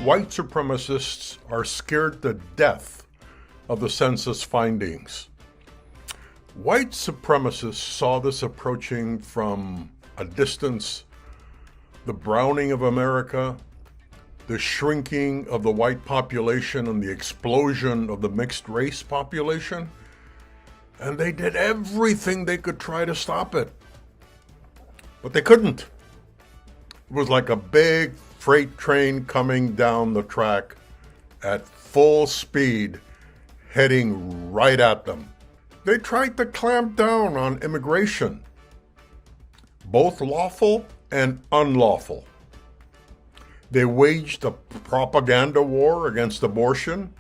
white supremacists are scared to death of the census findings. White supremacists saw this approaching from a distance: the browning of America, the shrinking of the white population, and the explosion of the mixed race population. And they did everything they could try to stop it. But they couldn't. It was like a big freight train coming down the track at full speed, heading right at them. They tried to clamp down on immigration, both lawful and unlawful. They waged a propaganda war against abortion,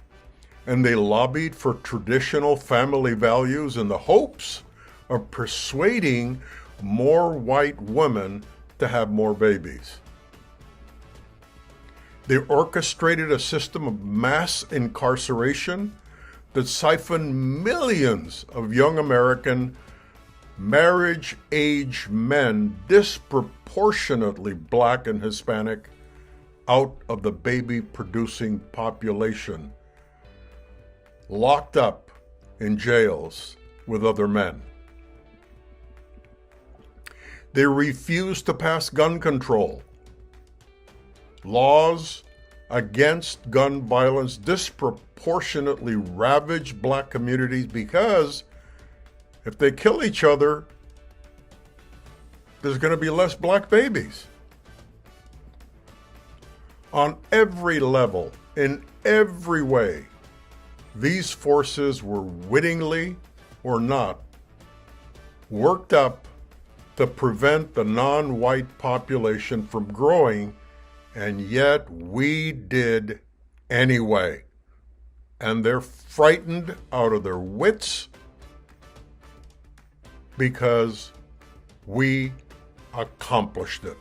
and they lobbied for traditional family values in the hopes of persuading more white women to have more babies. They orchestrated a system of mass incarceration that siphoned millions of young American marriage-age men, disproportionately Black and Hispanic, out of the baby-producing population, locked up in jails with other men. They refused to pass gun control. Laws against gun violence disproportionately ravage Black communities because if they kill each other, there's going to be less Black babies. On every level, in every way, these forces were wittingly or not worked up to prevent the non-white population from growing, and yet we did anyway. And they're frightened out of their wits because we accomplished it.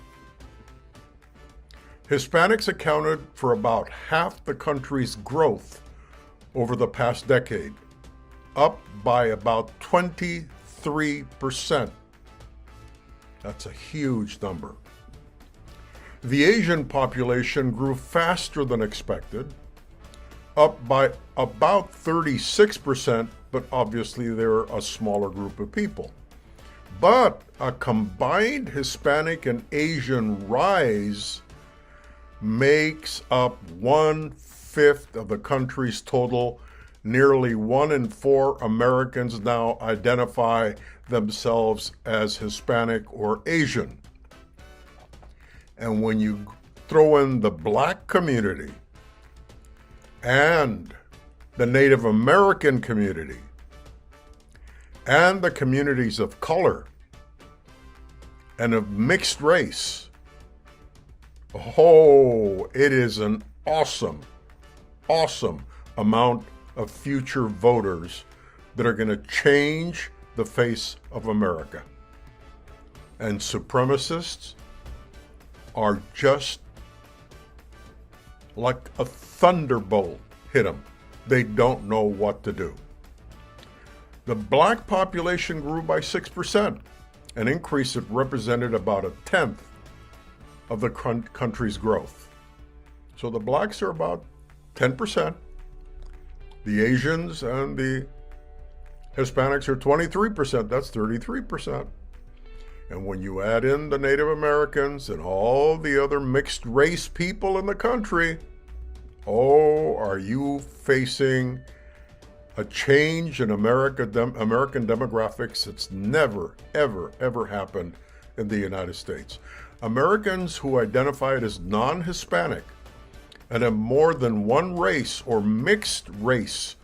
Hispanics accounted for about half the country's growth over the past decade, up by about 23%. That's a huge number. The Asian population grew faster than expected, up by about 36%, but obviously they're a smaller group of people. But a combined Hispanic and Asian rise makes up 1/5 of the country's total. Nearly 1 in 4 Americans now identify themselves as Hispanic or Asian. And when you throw in the Black community and the Native American community and the communities of color and of mixed race, oh, it is an awesome amount of future voters that are going to change the face of America. And supremacists are just like a thunderbolt hit them. They don't know what to do. The Black population grew by 6%, an increase that represented about 1/10 of the country's growth. So the Blacks are about 10%. The Asians and the Hispanics are 23%. That's 33%. And when you add in the Native Americans and all the other mixed race people in the country, oh, are you facing a change in American demographics that's never, ever happened in the United States. Americans who identified as non-Hispanic and have more than one race or mixed race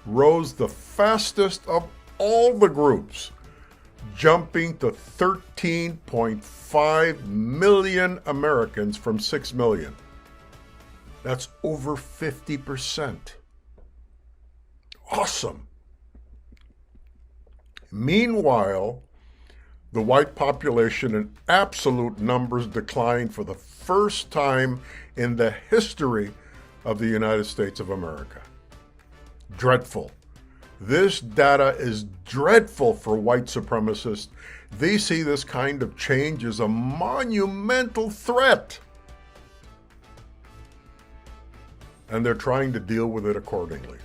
rose the fastest of all the groups, jumping to 13.5 million Americans from 6 million. That's over 50%. Awesome. Meanwhile, the white population in absolute numbers declined for the first time in the history of the United States of America. Dreadful. This data is dreadful for white supremacists. They see this kind of change as a monumental threat. and they're trying to deal with it accordingly.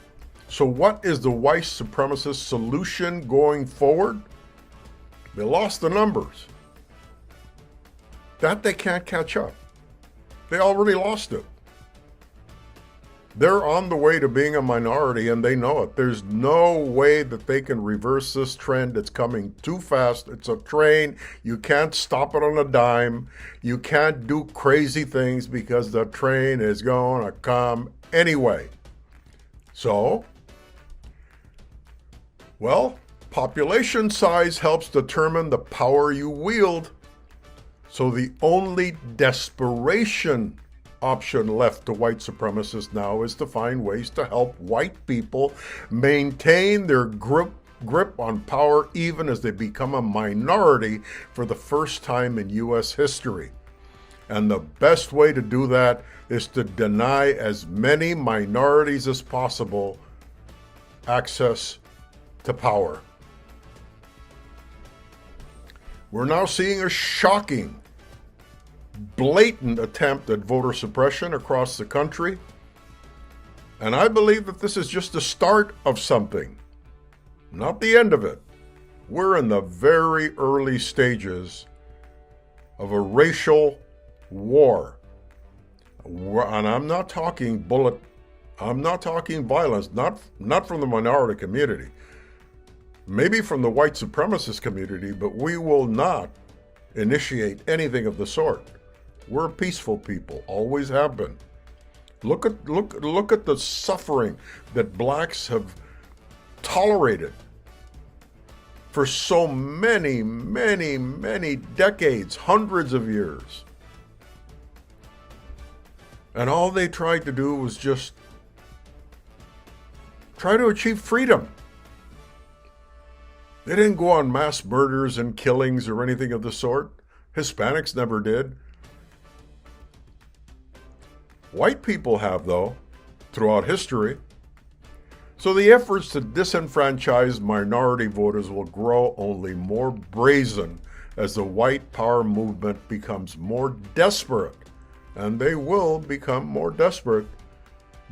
So what is the white supremacist solution going forward? They lost the numbers. That they can't catch up. They already lost it. They're on the way to being a minority, and they know it. There's no way that they can reverse this trend. It's coming too fast. It's a train. You can't stop it on a dime. You can't do crazy things because the train is going to come anyway. So, well, population size helps determine the power you wield. So the only desperation option left to white supremacists now is to find ways to help white people maintain their grip on power even as they become a minority for the first time in U.S. history. And the best way to do that is to deny as many minorities as possible access to power. We're now seeing a shocking, blatant attempt at voter suppression across the country. And I believe that this is just the start of something, not the end of it. We're in the very early stages of a racial war. And I'm not talking I'm not talking violence, not from the minority community, maybe from the white supremacist community, but we will not initiate anything of the sort. We're a peaceful people, always have been. Look at the suffering that blacks have tolerated for so many, many, many decades, hundreds of years. And all they tried to do was just try to achieve freedom. They didn't go on mass murders and killings or anything of the sort. Hispanics never did. White people have, though, throughout history. So the efforts to disenfranchise minority voters will grow only more brazen as the white power movement becomes more desperate. And they will become more desperate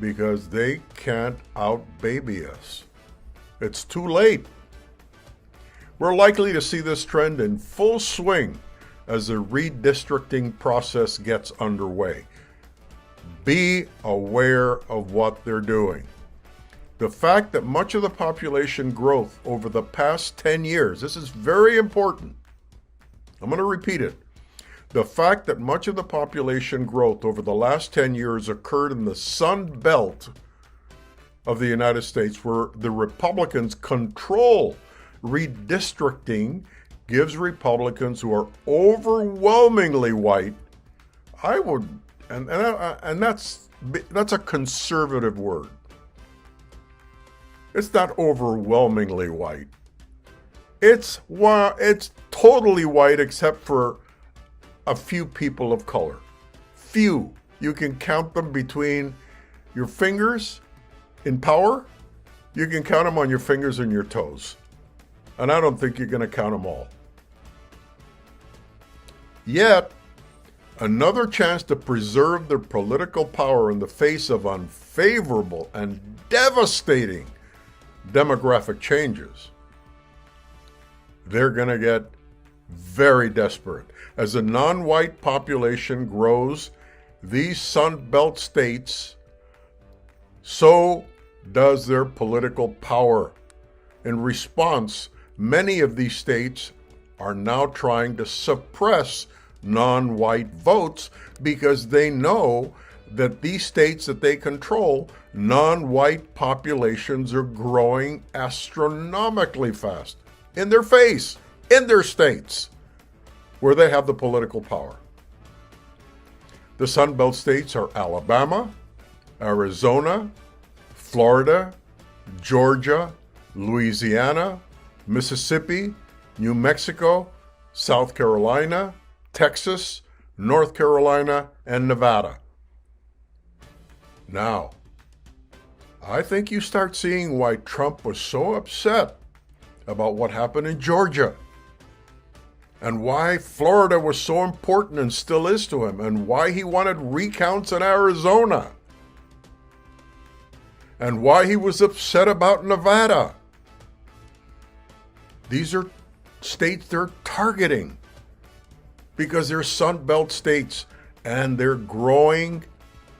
because they can't out-baby us. It's too late. We're likely to see this trend in full swing as the redistricting process gets underway. Be aware of what they're doing. The fact that much of the population growth over the past 10 years, this is very important. I'm going to repeat it. The fact that much of the population growth over the last 10 years occurred in the Sun Belt of the United States, where the Republicans control redistricting, gives Republicans who are overwhelmingly white, and that's a conservative word. It's not overwhelmingly white. It's totally white except for a few people of color. Few. You can count them between your fingers in power. You can count them on your fingers and your toes. And I don't think you're going to count them all. Yet, another chance to preserve their political power in the face of unfavorable and devastating demographic changes. They're going to get very desperate. As the non-white population grows, these Sun Belt states, so does their political power. In response, many of these states are now trying to suppress non-white votes because they know that these states that they control, non-white populations are growing astronomically fast in their face, in their states, where they have the political power. The Sun Belt states are Alabama, Arizona, Florida, Georgia, Louisiana, Mississippi, New Mexico, South Carolina, Texas, North Carolina, and Nevada. Now, I think you start seeing why Trump was so upset about what happened in Georgia, and why Florida was so important and still is to him, and why he wanted recounts in Arizona. and why he was upset about Nevada. These are states they're targeting because they're Sun Belt states, and they're growing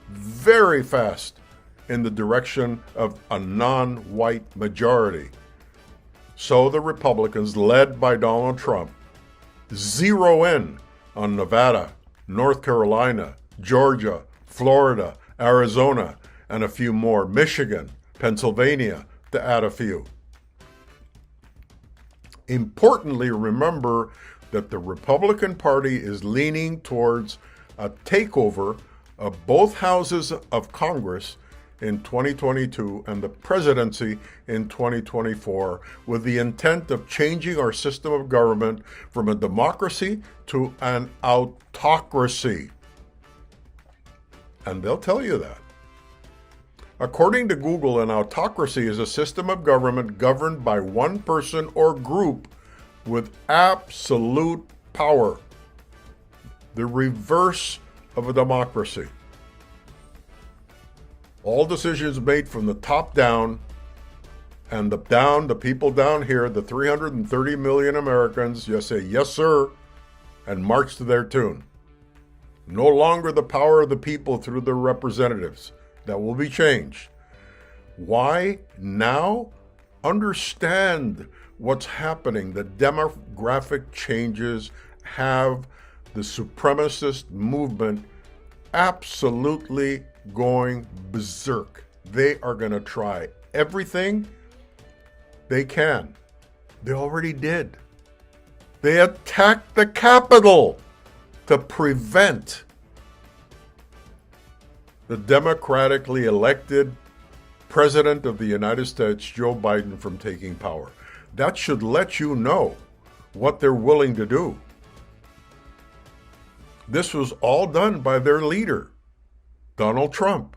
very fast in the direction of a non-white majority. So the Republicans, led by Donald Trump, zero in on Nevada, North Carolina, Georgia, Florida, Arizona, and a few more, Michigan, Pennsylvania, to add a few. Importantly, remember that the Republican Party is leaning towards a takeover of both houses of Congress in 2022 and the presidency in 2024, with the intent of changing our system of government from a democracy to an autocracy. And they'll tell you that. According to Google, an autocracy is a system of government governed by one person or group with absolute power. The reverse of a democracy. All decisions made from the top down, and the people down here, the 330 million Americans, just say, yes, sir, and march to their tune. No longer the power of the people through their representatives. That will be changed. Why now? Understand what's happening. The demographic changes have the supremacist movement absolutely going berserk. They are going to try everything they can. They already did. They attacked the Capitol to prevent the democratically elected President of the United States, Joe Biden, from taking power. That should let you know what they're willing to do. This was all done by their leader, Donald Trump.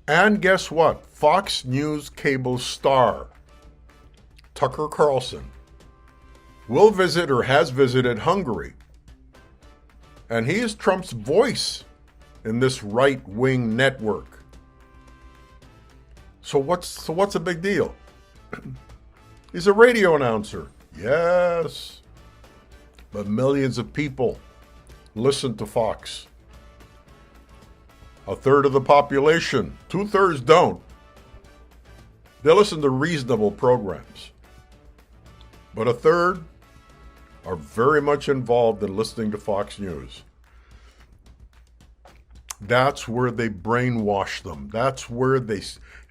And guess what? Fox News cable star Tucker Carlson will visit or has visited Hungary. And he is Trump's voice in this right-wing network. So what's a big deal? He's a radio announcer. Yes. But millions of people listen to Fox. A third of the population, 2/3 don't. They listen to reasonable programs. But a third are very much involved in listening to Fox News. That's where they brainwash them. That's where they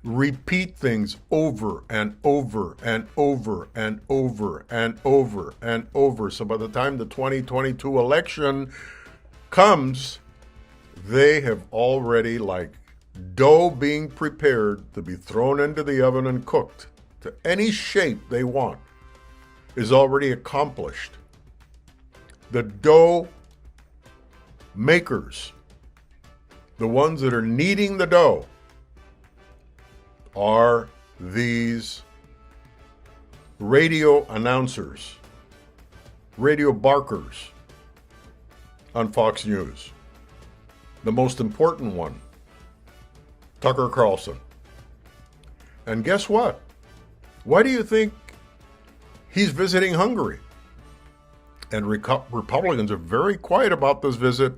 repeat things over and over and over and over and over and over. So by the time the 2022 election comes, they have already, like dough being prepared to be thrown into the oven and cooked to any shape they want, is already accomplished. The dough makers, the ones that are kneading the dough, are these radio announcers, radio barkers on Fox News. The most important one, Tucker Carlson. And guess what? Why do you think he's visiting Hungary? And Republicans are very quiet about this visit.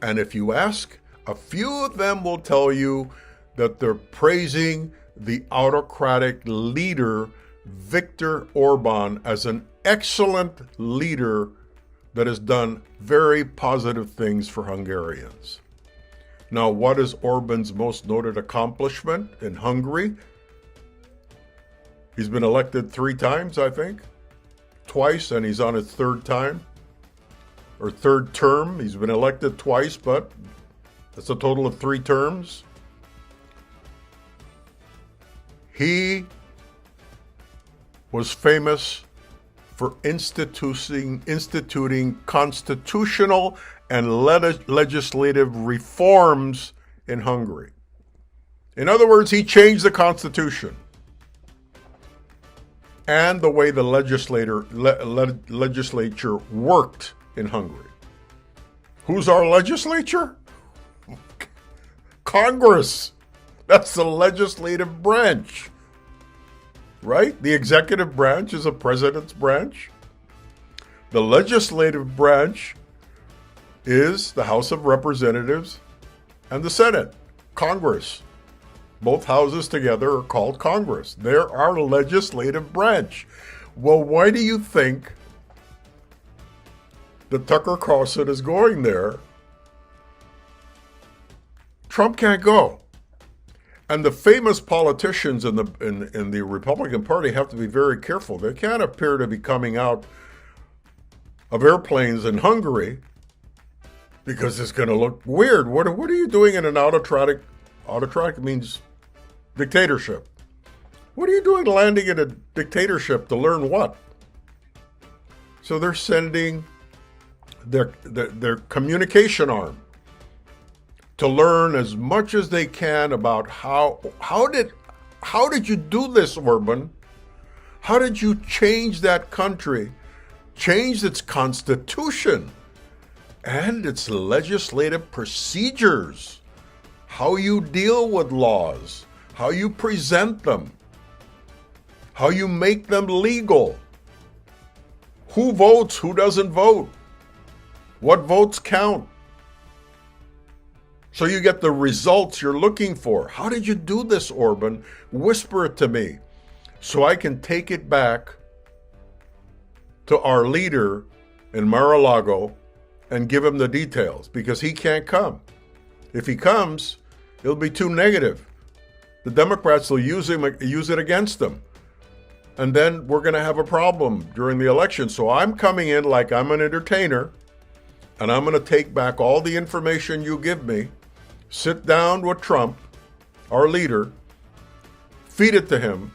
And if you ask, a few of them will tell you that they're praising the autocratic leader, Viktor Orban, as an excellent leader that has done very positive things for Hungarians. Now, what is Orban's most noted accomplishment in Hungary? He's been elected 3 times, I think. Twice, and he's on his 3rd time. Or 3rd term. He's been elected twice, but that's a total of 3 terms. He was famous for instituting constitutional and legislative reforms in Hungary. In other words, he changed the Constitution and the way the legislature worked in Hungary. Who's our legislature? Congress. That's the legislative branch, right? The executive branch is a president's branch. The legislative branch is the House of Representatives and the Senate, Congress. Both houses together are called Congress. They're our legislative branch. Well, why do you think that Tucker Carlson is going there? Trump can't go. And the famous politicians in the Republican Party have to be very careful. They can't appear to be coming out of airplanes in Hungary because it's going to look weird. What are you doing in an autocratic means dictatorship? What are you doing landing in a dictatorship to learn what? So they're sending their communication arm to learn as much as they can about how did you do this, Orban? How did you change that country, change its constitution and its legislative procedures, how you deal with laws, how you present them, how you make them legal, who votes, who doesn't vote, what votes count, so you get the results you're looking for. How did you do this, Orban? Whisper it to me so I can take it back to our leader in Mar-a-Lago and give him the details, because he can't come. If he comes, it'll be too negative. The Democrats will use it against him. And then we're going to have a problem during the election. So I'm coming in like I'm an entertainer, and I'm going to take back all the information you give me, sit down with Trump, our leader, feed it to him,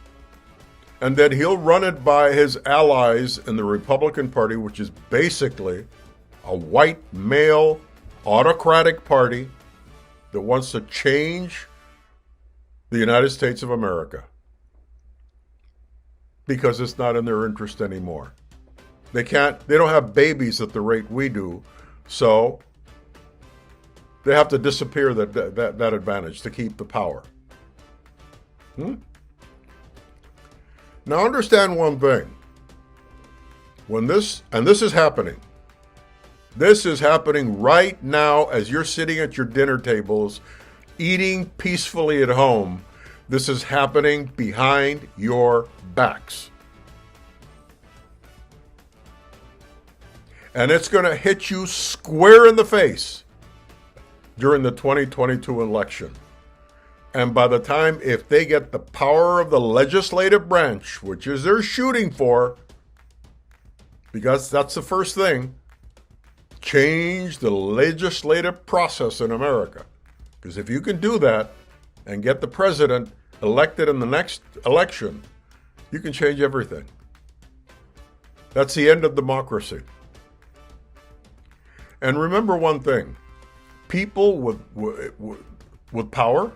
and then he'll run it by his allies in the Republican Party, which is basically a white, male, autocratic party that wants to change the United States of America because it's not in their interest anymore. They don't have babies at the rate we do, so they have to disappear that advantage to keep the power. Now understand one thing. This is happening. This is happening right now as you're sitting at your dinner tables, eating peacefully at home. This is happening behind your backs. And it's going to hit you square in the face during the 2022 election. And by the time, if they get the power of the legislative branch, which is they're shooting for, because that's the first thing, change the legislative process in America. Because if you can do that and get the president elected in the next election, you can change everything. That's the end of democracy. And remember one thing, people with power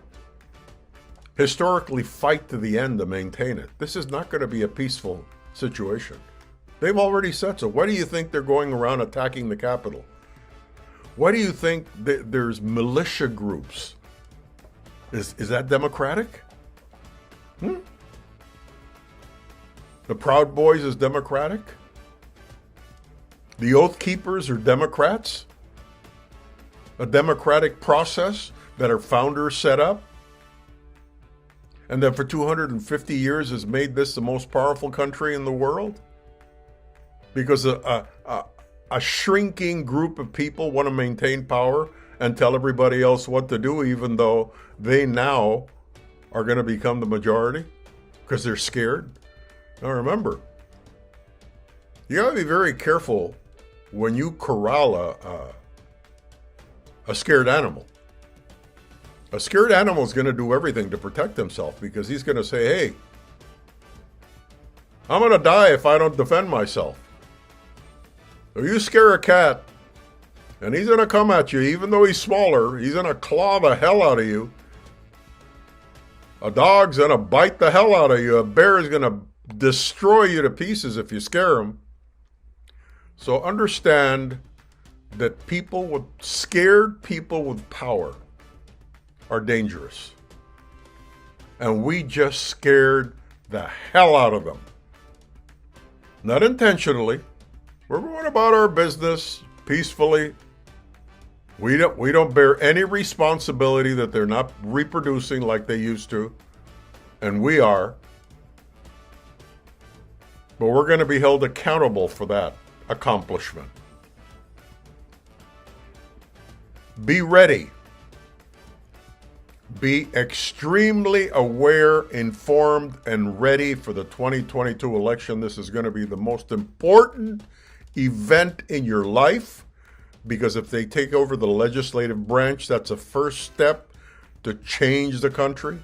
historically fight to the end to maintain it. This is not going to be a peaceful situation. They've already said so. Why do you think they're going around attacking the Capitol? Why do you think there's militia groups? Is that democratic? The Proud Boys is democratic? The Oath Keepers are Democrats? A democratic process that our founders set up? And that for 250 years has made this the most powerful country in the world? Because a shrinking group of people want to maintain power and tell everybody else what to do, even though they now are going to become the majority because they're scared. Now remember, you got to be very careful when you corral a scared animal. A scared animal is going to do everything to protect himself because he's going to say, hey, I'm going to die if I don't defend myself. So you scare a cat, and he's going to come at you, even though he's smaller. He's going to claw the hell out of you. A dog's going to bite the hell out of you. A bear is going to destroy you to pieces if you scare him. So understand that scared people with power are dangerous. And we just scared the hell out of them. Not intentionally. We're going about our business peacefully. We don't bear any responsibility that they're not reproducing like they used to. And we are. But we're going to be held accountable for that accomplishment. Be ready. Be extremely aware, informed, and ready for the 2022 election. This is going to be the most important event in your life, because if they take over the legislative branch, that's a first step to change the country.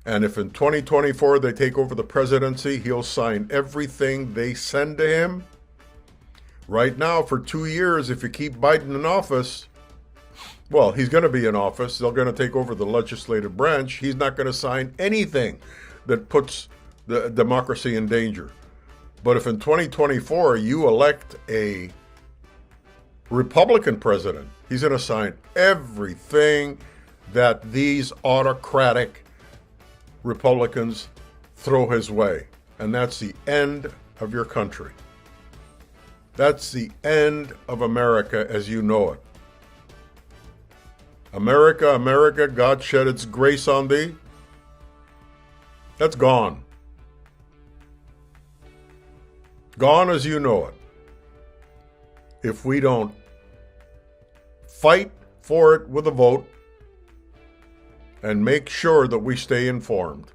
And if in 2024 they take over the presidency, he'll sign everything they send to him. Right now, for 2 years, if you keep Biden in office, well, he's going to be in office. They're going to take over the legislative branch. He's not going to sign anything that puts the democracy in danger. But if in 2024 you elect a Republican president, he's going to sign everything that these autocratic Republicans throw his way. And that's the end of your country. That's the end of America as you know it. America, America, God shed its grace on thee. That's gone. Gone as you know it. If we don't fight for it with a vote and make sure that we stay informed.